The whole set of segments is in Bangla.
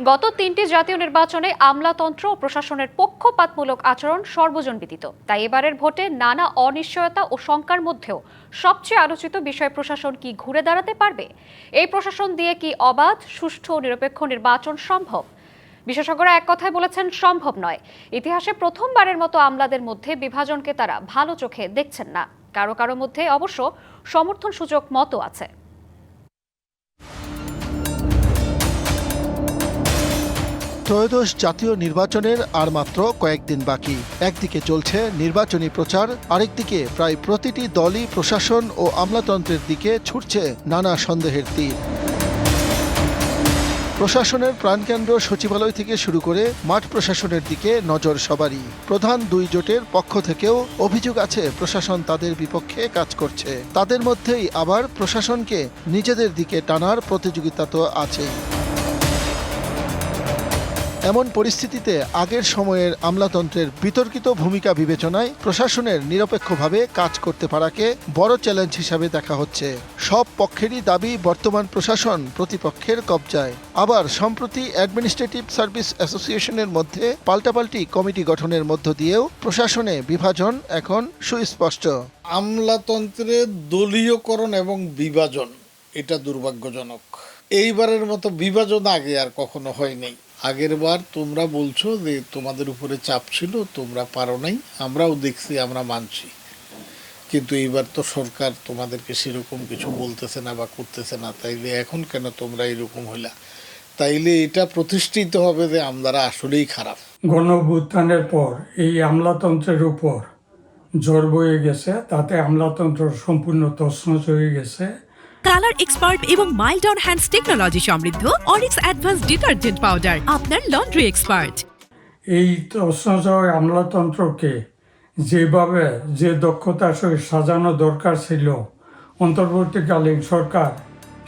গত 3টি জাতীয় নির্বাচনে আমলাতন্ত্র ও প্রশাসনের পক্ষপাতমূলক আচরণ সর্বজনবিদিত। তাই এবারের ভোটে নানা অনিশ্চয়তা ও শঙ্কার মধ্যেও সবচেয়ে আলোচিত বিষয় প্রশাসন কি ঘুরে দাঁড়াতে পারবে? এই প্রশাসন দিয়ে কি অবাধ, সুষ্ঠু ও নিরপেক্ষ নির্বাচন সম্ভব? বিশেষজ্ঞরা এক কথায় বলেছেন, সম্ভব নয়। ইতিহাসে প্রথমবারের মতো আমলাদের মধ্যে বিভাজনকে তারা ভালো চোখে দেখছেন না। কারো কারো মধ্যে অবশ্য সমর্থন সূচক মতও আছে। ত্রয়োদশ জাতীয় নির্বাচনের আর মাত্র কয়েকদিন বাকি। একদিকে চলছে নির্বাচনী প্রচার, আরেকদিকে প্রায় প্রতিটি দলই প্রশাসন ও আমলাতন্ত্রের দিকে ছুটছে নানা সন্দেহের তীর। প্রশাসনের প্রাণকেন্দ্র সচিবালয় থেকে শুরু করে মাঠ প্রশাসনের দিকে নজর সবারই। প্রধান দুই জোটের পক্ষ থেকেও অভিযোগ আছে প্রশাসন তাদের বিপক্ষে কাজ করছে। তাদের মধ্যেই আবার প্রশাসনকে নিজেদের দিকে টানার প্রতিযোগিতা তো আছেই। এমন পরিস্থিতিতে আগের সময়ের আমলাতন্ত্রের বিতর্কিত ভূমিকা বিবেচনায় প্রশাসনের নিরপেক্ষভাবে কাজ করতে পারাকে বড় চ্যালেঞ্জ হিসাবে দেখা হচ্ছে। সব পক্ষেরই দাবি বর্তমান প্রশাসন প্রতিপক্ষের কবজায়। আবার সম্প্রতি অ্যাডমিনিস্ট্রেটিভ সার্ভিস অ্যাসোসিয়েশনের মধ্যে পাল্টাপাল্টি কমিটি গঠনের মধ্য দিয়েও প্রশাসনে বিভাজন এখন সুস্পষ্ট। আমলাতন্ত্রের দলীয়করণ এবং বিভাজন এটা দুর্ভাগ্যজনক। এইবারের মতো বিভাজন আগে আর কখনো হয়নি। আগের বার তোমরা বলছো যে তোমাদের উপরে চাপ ছিল, তোমরা পারো নাই, আমরাও দেখছি, আমরা মানছি, কিন্তু এইবার তো সরকার তোমাদেরকে সেরকম কিছু বলতেছে না বা করতেছে না, তাইলে এখন কেন তোমরা এরকম হইলা? তাইলে এটা প্রতিষ্ঠিত হবে যে আমলারা আসলেই খারাপ। গণঅভ্যুত্থানের পর এই আমলাতন্ত্রের উপর ঝড় বয়ে গেছে, তাতে আমলাতন্ত্র সম্পূর্ণ তছনছ হয়ে গেছে। কালার এক্সপার্ট এবং মাইল্ড অন হ্যান্ডস টেকনোলজি সমৃদ্ধ অরিক্স অ্যাডভান্স ডিটারজেন্ট পাউডার আপনার লন্ড্রি এক্সপার্ট। এই তছনছ আমলাতন্ত্রকে যেভাবে যে দক্ষতার সহিত সাজানো দরকার ছিল, অন্তর্বর্তীকালীন সরকার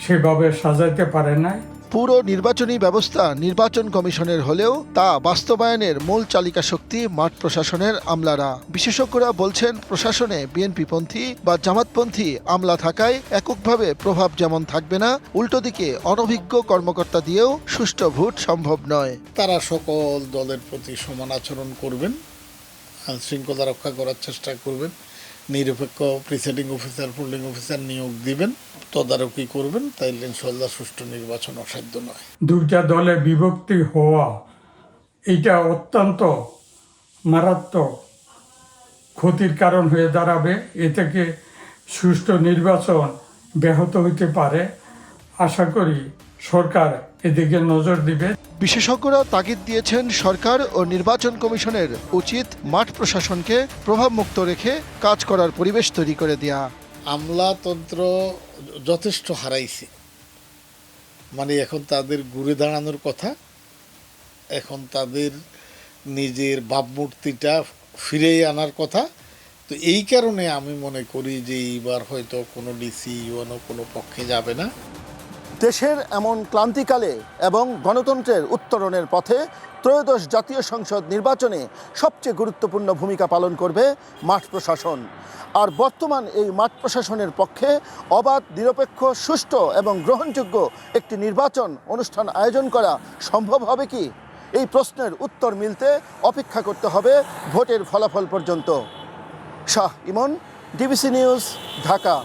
সেভাবে সাজাইতে পারে নাই। পুরো নির্বাচনী ব্যবস্থা নির্বাচন কমিশনের হলেও তা বাস্তবায়নের মূল চালিকা শক্তি মাঠ প্রশাসনের আমলারা। বিশেষজ্ঞরা বলছেন, প্রশাসনে বিএনপিপন্থী বা জামাতপন্থী আমলা থাকায় এককভাবে প্রভাব যেমন থাকবে না, উল্টো দিকে অনভিজ্ঞ কর্মকর্তা দিয়েও সুষ্ঠু ভোট সম্ভব নয়। তারা সকল দলের প্রতি সমান আচরণ করবেন, আইন শৃঙ্খলা রক্ষা করার চেষ্টা করবেন, নিরপেক্ষ প্রিসাইডিং অফিসার, পোলিং অফিসার নিয়োগ দিবেন, তদারকি করবেন, তাইলে ইনশাআল্লাহ সুষ্ঠু নির্বাচন অসাধ্য নয়। দুইটা দলে বিভক্তি হওয়া এটা অত্যন্ত মারাত্মক ক্ষতির কারণ হয়ে দাঁড়াবে। এ থেকে সুষ্ঠু নির্বাচন ব্যাহত হতে পারে। আশা করি সরকার এদিকে নজর দিবে। বিশেষজ্ঞরা তাগিদ দিয়েছেন, সরকার ও নির্বাচন কমিশনের উচিত মাঠ প্রশাসনকে প্রভাবমুক্ত রেখে কাজ করার পরিবেশ তৈরি করে দেয়া। আমলাতন্ত্র যথেষ্ট হারাইছে, মানে এখন তাদের ঘুরে দাঁড়ানোর কথা, এখন তাদের নিজের ভাবমূর্তিটা ফিরে আনার কথা। তো এই কারণে আমি মনে করি যে এইবার হয়তো কোনো ডিসি ইউএনও কোনো পক্ষে যাবে না। দেশের এমন ক্লান্তিকালে এবং গণতন্ত্রের উত্তরণের পথে ত্রয়োদশ জাতীয় সংসদ নির্বাচনে সবচেয়ে গুরুত্বপূর্ণ ভূমিকা পালন করবে মাঠ প্রশাসন। আর বর্তমান এই মাঠ প্রশাসনের পক্ষে অবাধ, নিরপেক্ষ, সুষ্ঠু এবং গ্রহণযোগ্য একটি নির্বাচন অনুষ্ঠান আয়োজন করা সম্ভব হবে কি? এই প্রশ্নের উত্তর মিলতে অপেক্ষা করতে হবে ভোটের ফলাফল পর্যন্ত। শাহ ইমন, ডিবিসি নিউজ, ঢাকা।